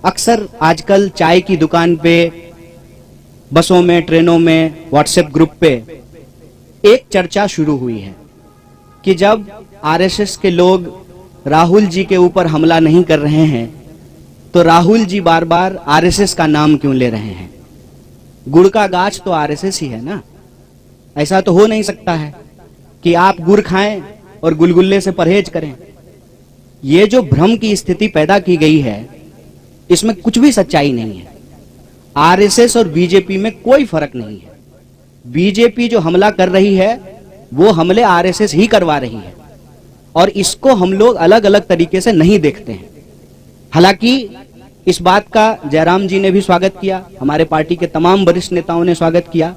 अक्सर आजकल चाय की दुकान पे, बसों में, ट्रेनों में, व्हाट्सएप ग्रुप पे एक चर्चा शुरू हुई है कि जब आरएसएस के लोग राहुल जी के ऊपर हमला नहीं कर रहे हैं तो राहुल जी बार बार आरएसएस का नाम क्यों ले रहे हैं। गुड़ का गाछ तो आरएसएस ही है ना। ऐसा तो हो नहीं सकता है कि आप गुड़ खाएं और गुलगुल्ले से परहेज करें। ये जो भ्रम की स्थिति पैदा की गई है, इसमें कुछ भी सच्चाई नहीं है। आरएसएस और बीजेपी में कोई फर्क नहीं है। बीजेपी जो हमला कर रही है वो हमले आरएसएस ही करवा रही है और इसको हम लोग अलग अलग तरीके से नहीं देखते हैं। हालांकि इस बात का जयराम जी ने भी स्वागत किया, हमारे पार्टी के तमाम वरिष्ठ नेताओं ने स्वागत किया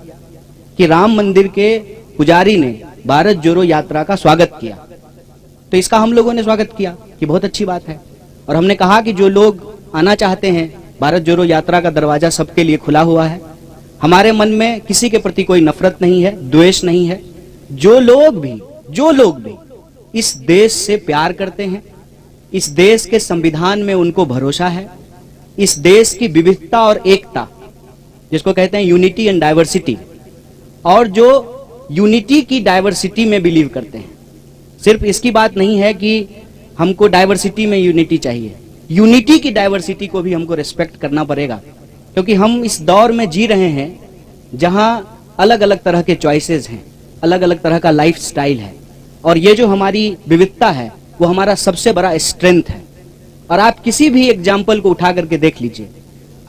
कि राम मंदिर के पुजारी ने भारत जोड़ो यात्रा का स्वागत किया, तो इसका हम लोगों ने स्वागत किया कि बहुत अच्छी बात है। और हमने कहा कि जो लोग आना चाहते हैं, भारत जोड़ो यात्रा का दरवाजा सबके लिए खुला हुआ है। हमारे मन में किसी के प्रति कोई नफरत नहीं है, द्वेष नहीं है। जो लोग भी इस देश से प्यार करते हैं, इस देश के संविधान में उनको भरोसा है, इस देश की विविधता और एकता जिसको कहते हैं यूनिटी एंड डाइवर्सिटी, और जो यूनिटी की डाइवर्सिटी में बिलीव करते हैं। सिर्फ इसकी बात नहीं है कि हमको डाइवर्सिटी में यूनिटी चाहिए, यूनिटी की डाइवर्सिटी को भी हमको रिस्पेक्ट करना पड़ेगा, क्योंकि हम इस दौर में जी रहे हैं जहां अलग अलग तरह के चॉइसेस हैं, अलग अलग तरह का लाइफ स्टाइल है, और ये जो हमारी विविधता है वो हमारा सबसे बड़ा स्ट्रेंथ है। और आप किसी भी एग्जाम्पल को उठा करके देख लीजिए।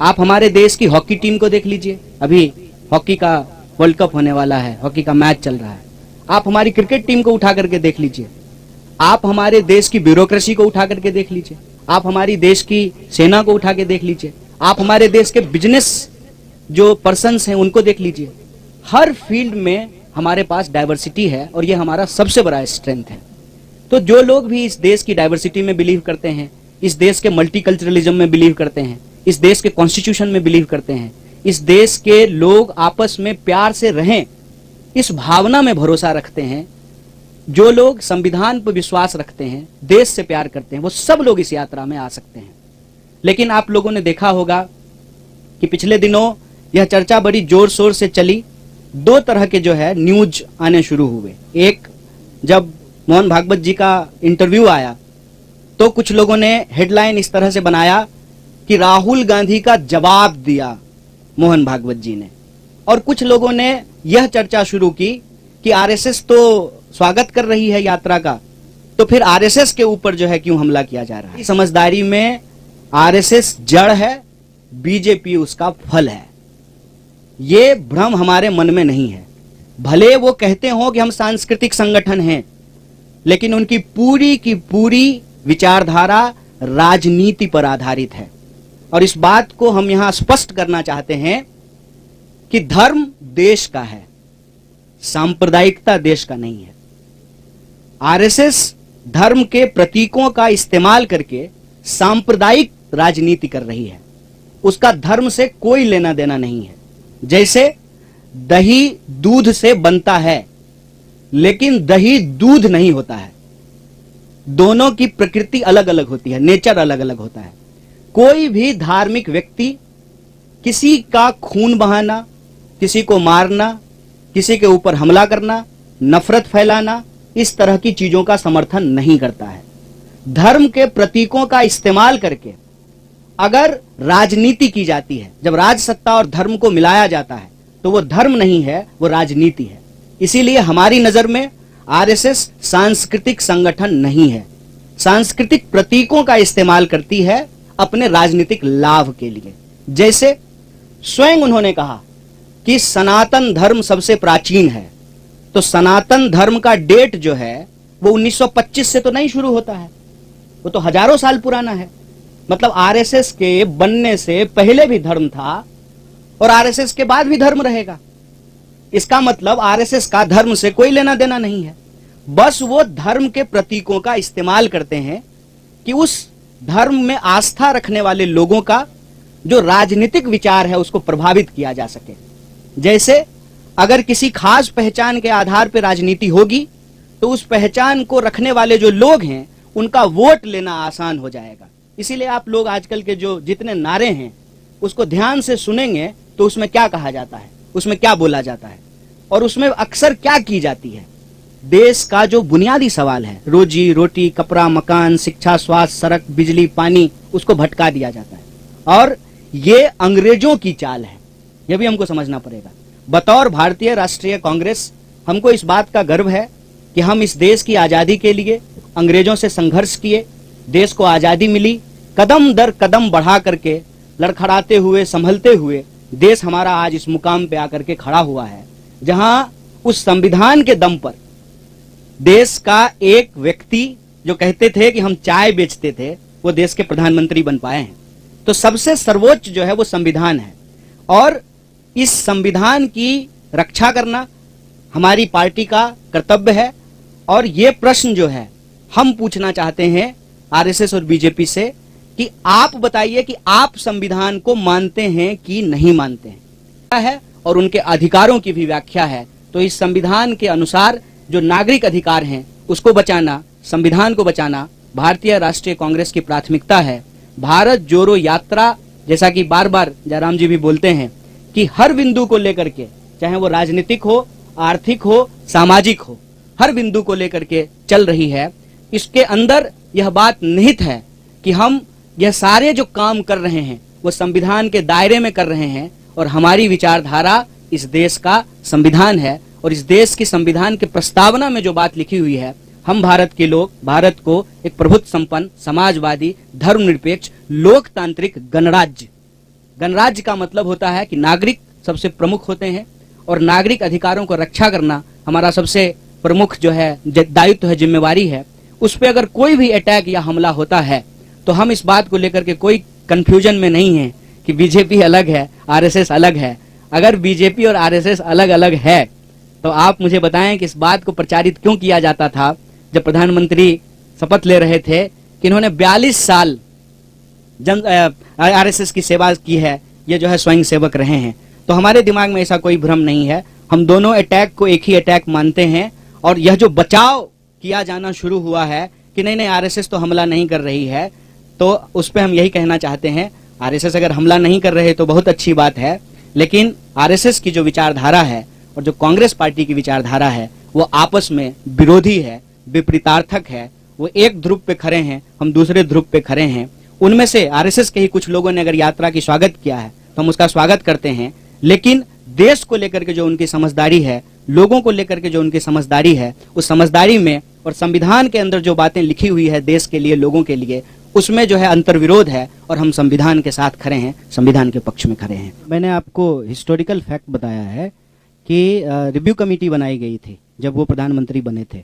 आप हमारे देश की हॉकी टीम को देख लीजिए, अभी हॉकी का वर्ल्ड कप होने वाला है, हॉकी का मैच चल रहा है। आप हमारी क्रिकेट टीम को उठा करके देख लीजिए, आप हमारे देश की ब्यूरोक्रेसी को उठा करके देख लीजिए, आप हमारी देश की सेना को उठा के देख लीजिए, आप हमारे देश के बिजनेस जो पर्सन्स हैं उनको देख लीजिए। हर फील्ड में हमारे पास डाइवर्सिटी है और ये हमारा सबसे बड़ा स्ट्रेंथ है। तो जो लोग भी इस देश की डाइवर्सिटी में बिलीव करते हैं, इस देश के मल्टीकल्चरलिज्म में बिलीव करते हैं, इस देश के कॉन्स्टिट्यूशन में बिलीव करते हैं, इस देश के लोग आपस में प्यार से रहें, इस भावना में भरोसा रखते हैं, जो लोग संविधान पर विश्वास रखते हैं, देश से प्यार करते हैं, वो सब लोग इस यात्रा में आ सकते हैं। लेकिन आप लोगों ने देखा होगा कि पिछले दिनों यह चर्चा बड़ी जोर शोर से चली। दो तरह के जो है न्यूज आने शुरू हुए। एक, जब मोहन भागवत जी का इंटरव्यू आया तो कुछ लोगों ने हेडलाइन इस तरह से बनाया कि राहुल गांधी का जवाब दिया मोहन भागवत जी ने, और कुछ लोगों ने यह चर्चा शुरू की कि आरएसएस तो स्वागत कर रही है यात्रा का, तो फिर आरएसएस के ऊपर जो है क्यों हमला किया जा रहा है। समझदारी में आरएसएस जड़ है, बीजेपी उसका फल है। ये भ्रम हमारे मन में नहीं है। भले वो कहते हो कि हम सांस्कृतिक संगठन हैं, लेकिन उनकी पूरी की पूरी विचारधारा राजनीति पर आधारित है। और इस बात को हम यहां स्पष्ट करना चाहते हैं कि धर्म देश का है, सांप्रदायिकता देश का नहीं है। आरएसएस धर्म के प्रतीकों का इस्तेमाल करके सांप्रदायिक राजनीति कर रही है, उसका धर्म से कोई लेना देना नहीं है। जैसे दही दूध से बनता है, लेकिन दही दूध नहीं होता है। दोनों की प्रकृति अलग अलग होती है, नेचर अलग अलग होता है। कोई भी धार्मिक व्यक्ति किसी का खून बहाना, किसी को मारना, किसी के ऊपर हमला करना, नफरत फैलाना, इस तरह की चीजों का समर्थन नहीं करता है। धर्म के प्रतीकों का इस्तेमाल करके अगर राजनीति की जाती है, जब राज सत्ता और धर्म को मिलाया जाता है, तो वो धर्म नहीं है, वो राजनीति है। इसीलिए हमारी नजर में आरएसएस सांस्कृतिक संगठन नहीं है। सांस्कृतिक प्रतीकों का इस्तेमाल करती है अपने राजनीतिक लाभ के लिए। जैसे स्वयं उन्होंने कहा कि सनातन धर्म सबसे प्राचीन है, तो सनातन धर्म का डेट जो है वो 1925 से तो नहीं शुरू होता है, वो तो हजारों साल पुराना है। मतलब आरएसएस के बनने से पहले भी धर्म था और आरएसएस के बाद भी धर्म रहेगा। इसका मतलब आरएसएस का धर्म से कोई लेना देना नहीं है। बस वो धर्म के प्रतीकों का इस्तेमाल करते हैं कि उस धर्म में आस्था रखने वाले लोगों का जो राजनीतिक विचार है उसको प्रभावित किया जा सके। जैसे अगर किसी खास पहचान के आधार पर राजनीति होगी तो उस पहचान को रखने वाले जो लोग हैं उनका वोट लेना आसान हो जाएगा। इसीलिए आप लोग आजकल के जो जितने नारे हैं उसको ध्यान से सुनेंगे तो उसमें क्या कहा जाता है, उसमें क्या बोला जाता है और उसमें अक्सर क्या की जाती है। देश का जो बुनियादी सवाल है, रोजी रोटी, कपड़ा, मकान, शिक्षा, स्वास्थ्य, सड़क, बिजली, पानी, उसको भटका दिया जाता है और ये अंग्रेजों की चाल है। यह भी हमको समझना पड़ेगा। बतौर भारतीय राष्ट्रीय कांग्रेस हमको इस बात का गर्व है कि हम इस देश की आजादी के लिए अंग्रेजों से संघर्ष किए, देश को आजादी मिली, कदम दर कदम बढ़ा करके, लड़खड़ाते हुए, संभलते हुए देश हमारा आज इस मुकाम पे आकर के खड़ा हुआ है, जहां उस संविधान के दम पर देश का एक व्यक्ति जो कहते थे कि हम चाय बेचते थे, वो देश के प्रधानमंत्री बन पाए हैं। तो सबसे सर्वोच्च जो है वो संविधान है और इस संविधान की रक्षा करना हमारी पार्टी का कर्तव्य है। और ये प्रश्न जो है हम पूछना चाहते हैं आरएसएस और बीजेपी से कि आप बताइए कि आप संविधान को मानते हैं कि नहीं मानते हैं, क्या है और उनके अधिकारों की भी व्याख्या है। तो इस संविधान के अनुसार जो नागरिक अधिकार हैं उसको बचाना, संविधान को बचाना भारतीय राष्ट्रीय कांग्रेस की प्राथमिकता है। भारत जोड़ो यात्रा, जैसा कि बार बार जयराम जी भी बोलते हैं कि हर बिंदु को लेकर के, चाहे वो राजनीतिक हो, आर्थिक हो, सामाजिक हो, हर बिंदु को लेकर के चल रही है। इसके अंदर यह बात निहित है कि हम यह सारे जो काम कर रहे हैं वो संविधान के दायरे में कर रहे हैं और हमारी विचारधारा इस देश का संविधान है और इस देश की संविधान के प्रस्तावना में जो बात लिखी हुई है, हम भारत के लोग भारत को एक प्रभुत्व संपन्न, समाजवादी, धर्मनिरपेक्ष, लोकतांत्रिक गणराज्य, गणराज्य का मतलब होता है कि नागरिक सबसे प्रमुख होते हैं और नागरिक अधिकारों को रक्षा करना हमारा सबसे प्रमुख जो है दायित्व है, जिम्मेवारी है। उस पे अगर कोई भी अटैक या हमला होता है तो हम इस बात को लेकर के कोई कंफ्यूजन में नहीं है कि बीजेपी अलग है, आरएसएस अलग है। अगर बीजेपी और आरएसएस अलग अलग है तो आप मुझे बताएं कि इस बात को प्रचारित क्यों किया जाता था जब प्रधानमंत्री शपथ ले रहे थे कि इन्होंने 42 साल आरएसएस की सेवा की है, ये जो है स्वयं सेवक रहे हैं। तो हमारे दिमाग में ऐसा कोई भ्रम नहीं है, हम दोनों अटैक को एक ही अटैक मानते हैं। और यह जो बचाव किया जाना शुरू हुआ है कि नहीं नहीं आरएसएस तो हमला नहीं कर रही है, तो उस पर हम यही कहना चाहते हैं, आरएसएस अगर हमला नहीं कर रहे तो बहुत अच्छी बात है, लेकिन आरएसएस की जो विचारधारा है और जो कांग्रेस पार्टी की विचारधारा है वो आपस में विरोधी है, विपरीतार्थक है। वो एक ध्रुव पे खड़े हैं, हम दूसरे ध्रुव पे खड़े हैं। उनमें से आरएसएस के ही कुछ लोगों ने अगर यात्रा की स्वागत किया है तो हम उसका स्वागत करते हैं, लेकिन देश को लेकर के जो उनकी समझदारी है, लोगों को लेकर के जो उनकी समझदारी है, उस समझदारी में और संविधान के अंदर जो बातें लिखी हुई है देश के लिए, लोगों के लिए, उसमें जो है अंतर्विरोध है और हम संविधान के साथ खड़े हैं, संविधान के पक्ष में खड़े हैं। मैंने आपको हिस्टोरिकल फैक्ट बताया है कि रिव्यू कमेटी बनाई गई थी जब वो प्रधानमंत्री बने थे।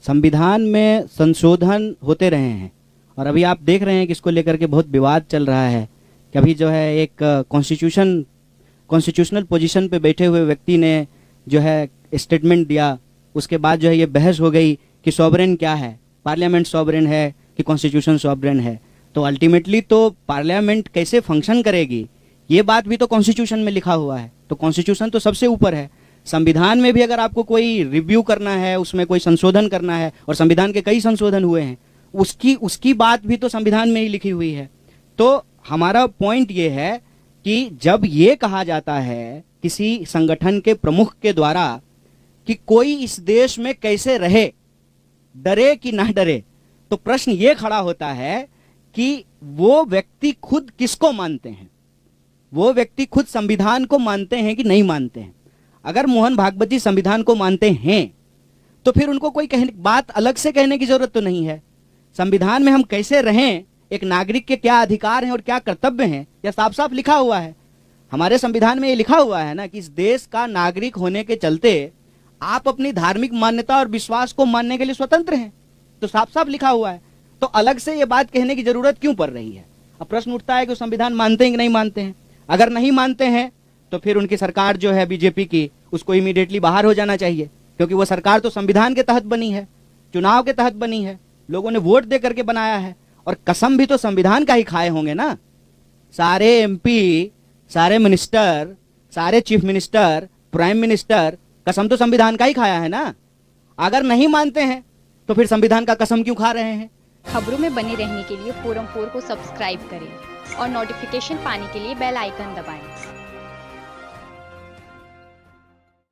संविधान में संशोधन होते रहे हैं और अभी आप देख रहे हैं कि इसको लेकर के बहुत विवाद चल रहा है। कभी जो है एक कॉन्स्टिट्यूशनल पोजीशन पे बैठे हुए व्यक्ति ने जो है स्टेटमेंट दिया, उसके बाद जो है ये बहस हो गई कि सॉवरेन क्या है, पार्लियामेंट सॉवरेन है कि कॉन्स्टिट्यूशन सॉवरेन है। तो अल्टीमेटली तो पार्लियामेंट कैसे फंक्शन करेगी ये बात भी तो कॉन्स्टिट्यूशन में लिखा हुआ है। तो कॉन्स्टिट्यूशन तो सबसे ऊपर है। संविधान में भी अगर आपको कोई रिव्यू करना है, उसमें कोई संशोधन करना है, और संविधान के कई संशोधन हुए हैं, उसकी बात भी तो संविधान में ही लिखी हुई है। तो हमारा पॉइंट ये है कि जब ये कहा जाता है किसी संगठन के प्रमुख के द्वारा कि कोई इस देश में कैसे रहे, डरे कि ना डरे, तो प्रश्न ये खड़ा होता है कि वो व्यक्ति खुद किसको मानते हैं, वो व्यक्ति खुद संविधान को मानते हैं कि नहीं मानते हैं। अगर मोहन भागवत जी संविधान को मानते हैं तो फिर उनको कोई बात अलग से कहने की जरूरत तो नहीं है। संविधान में हम कैसे रहें, एक नागरिक के क्या अधिकार हैं और क्या कर्तव्य हैं, यह साफ साफ लिखा हुआ है। हमारे संविधान में ये लिखा हुआ है ना कि इस देश का नागरिक होने के चलते आप अपनी धार्मिक मान्यता और विश्वास को मानने के लिए स्वतंत्र हैं, तो साफ साफ लिखा हुआ है। तो अलग से ये बात कहने की जरूरत क्यों पड़ रही है। अब प्रश्न उठता है कि संविधान मानते हैं कि नहीं मानते हैं। अगर नहीं मानते हैं तो फिर उनकी सरकार जो है बीजेपी की, उसको इमीडिएटली बाहर हो जाना चाहिए, क्योंकि वो सरकार तो संविधान के तहत बनी है, चुनाव के तहत बनी है, लोगों ने वोट दे करके बनाया है, और कसम भी तो संविधान का ही खाए होंगे ना। सारे एमपी, सारे मिनिस्टर, सारे चीफ मिनिस्टर, प्राइम मिनिस्टर, कसम तो संविधान का ही खाया है ना। अगर नहीं मानते हैं तो फिर संविधान का कसम क्यों खा रहे हैं। खबरों में बने रहने के लिए फोरम 4 को सब्सक्राइब करें और नोटिफिकेशन पाने के लिए बेल आइकन दबाएं।